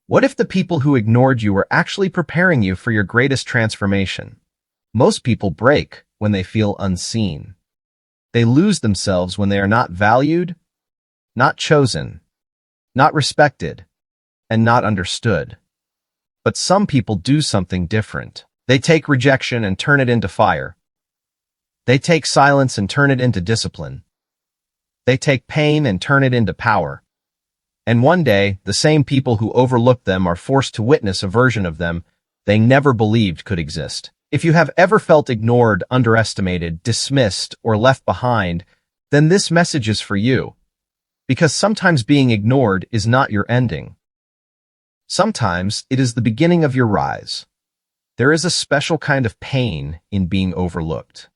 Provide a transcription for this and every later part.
What if the people who ignored you were actually preparing you for your greatest transformation? Most people break when they feel unseen. They lose themselves when they are not valued, not chosen, not respected, and not understood. But some people do something different. They take rejection and turn it into fire. They take silence and turn it into discipline. They take pain and turn it into power. And one day, the same people who overlooked them are forced to witness a version of them they never believed could exist. If you have ever felt ignored, underestimated, dismissed, or left behind, then this message is for you. Because sometimes being ignored is not your ending. Sometimes it is the beginning of your rise. There is a special kind of pain in being overlooked.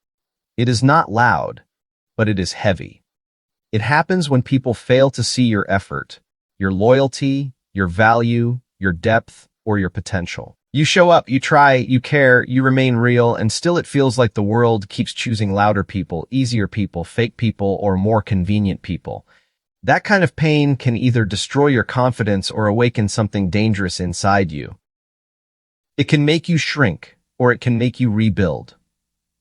It is not loud, but it is heavy. It happens when people fail to see your effort, your loyalty, your value, your depth, or your potential. You show up, you try, you care, you remain real, and still it feels like the world keeps choosing louder people, easier people, fake people, or more convenient people. That kind of pain can either destroy your confidence or awaken something dangerous inside you. It can make you shrink, or it can make you rebuild.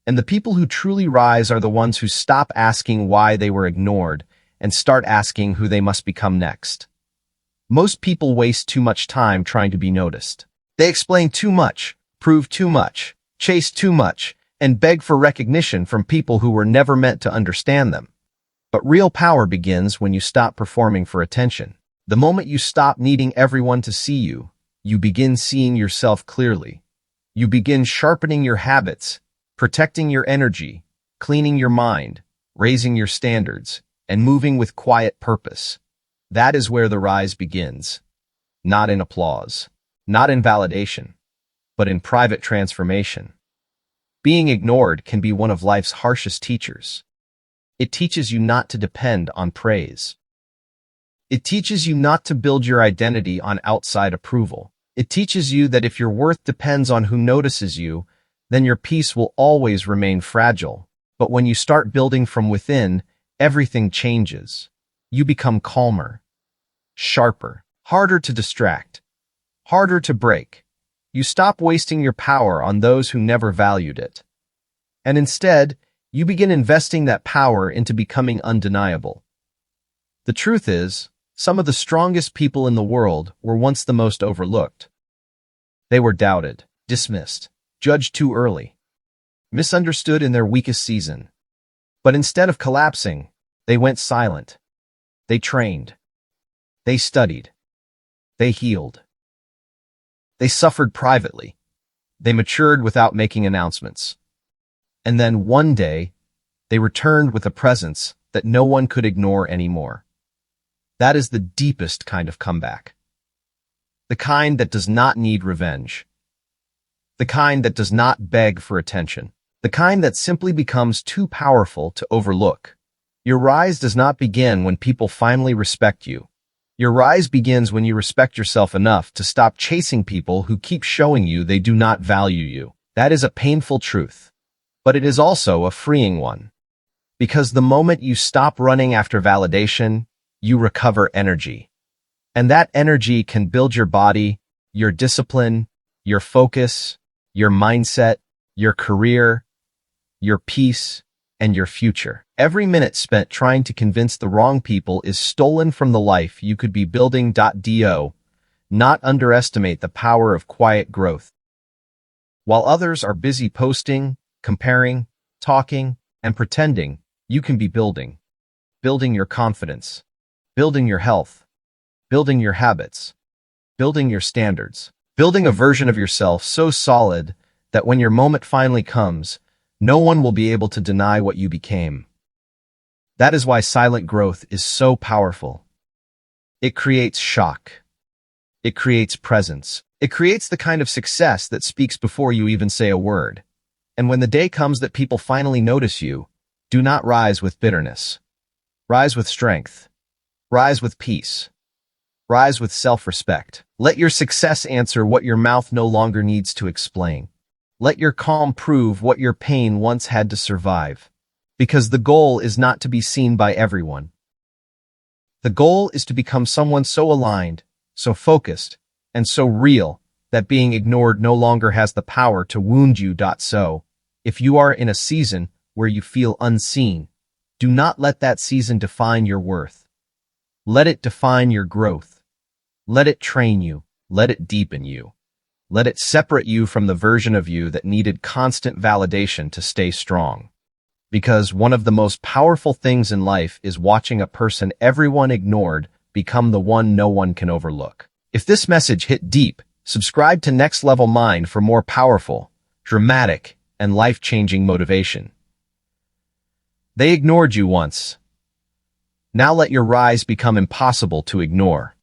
And the people who truly rise are the ones who stop asking why they were ignored and start asking who they must become next. Most people waste too much time trying to be noticed. They explain too much, prove too much, chase too much, and beg for recognition from people who were never meant to understand them. But real power begins when you stop performing for attention. The moment you stop needing everyone to see you, you begin seeing yourself clearly. You begin sharpening your habits, protecting your energy, cleaning your mind, raising your standards, and moving with quiet purpose. That is where the rise begins. Not in applause, not in validation, but in private transformation. Being ignored can be one of life's harshest teachers. It teaches you not to depend on praise. It teaches you not to build your identity on outside approval. It teaches you that if your worth depends on who notices you, then your peace will always remain fragile. But when you start building from within, everything changes. You become calmer, sharper, harder to distract, harder to break. You stop wasting your power on those who never valued it. And instead, you begin investing that power into becoming undeniable. The truth is, some of the strongest people in the world were once the most overlooked. They were doubted, dismissed, judged too early, misunderstood in their weakest season. But instead of collapsing, they went silent. They trained. They studied. They healed. They suffered privately. They matured without making announcements. And then one day, they returned with a presence that no one could ignore anymore. That is the deepest kind of comeback. The kind that does not need revenge. The kind that does not beg for attention. The kind that simply becomes too powerful to overlook. Your rise does not begin when people finally respect you. Your rise begins when you respect yourself enough to stop chasing people who keep showing you they do not value you. That is a painful truth, but it is also a freeing one. Because the moment you stop running after validation, you recover energy. And that energy can build your body, your discipline, your focus, your mindset, your career, your peace, and your future. Every minute spent trying to convince the wrong people is stolen from the life you could be building. Do not underestimate the power of quiet growth. While others are busy posting, comparing, talking, and pretending, you can be building. Building your confidence, building your health, building your habits, building your standards, building a version of yourself so solid that when your moment finally comes, no one will be able to deny what you became. That is why silent growth is so powerful. It creates shock. It creates presence. It creates the kind of success that speaks before you even say a word. And when the day comes that people finally notice you, do not rise with bitterness. Rise with strength. Rise with peace. Rise with self-respect. Let your success answer what your mouth no longer needs to explain. Let your calm prove what your pain once had to survive. Because the goal is not to be seen by everyone. The goal is to become someone so aligned, so focused, and so real that being ignored no longer has the power to wound you. So, if you are in a season where you feel unseen, do not let that season define your worth. Let it define your growth. Let it train you. Let it deepen you. Let it separate you from the version of you that needed constant validation to stay strong. Because one of the most powerful things in life is watching a person everyone ignored become the one no one can overlook. If this message hit deep, subscribe to Next Level Mind for more powerful, dramatic, and life-changing motivation. They ignored you once. Now let your rise become impossible to ignore.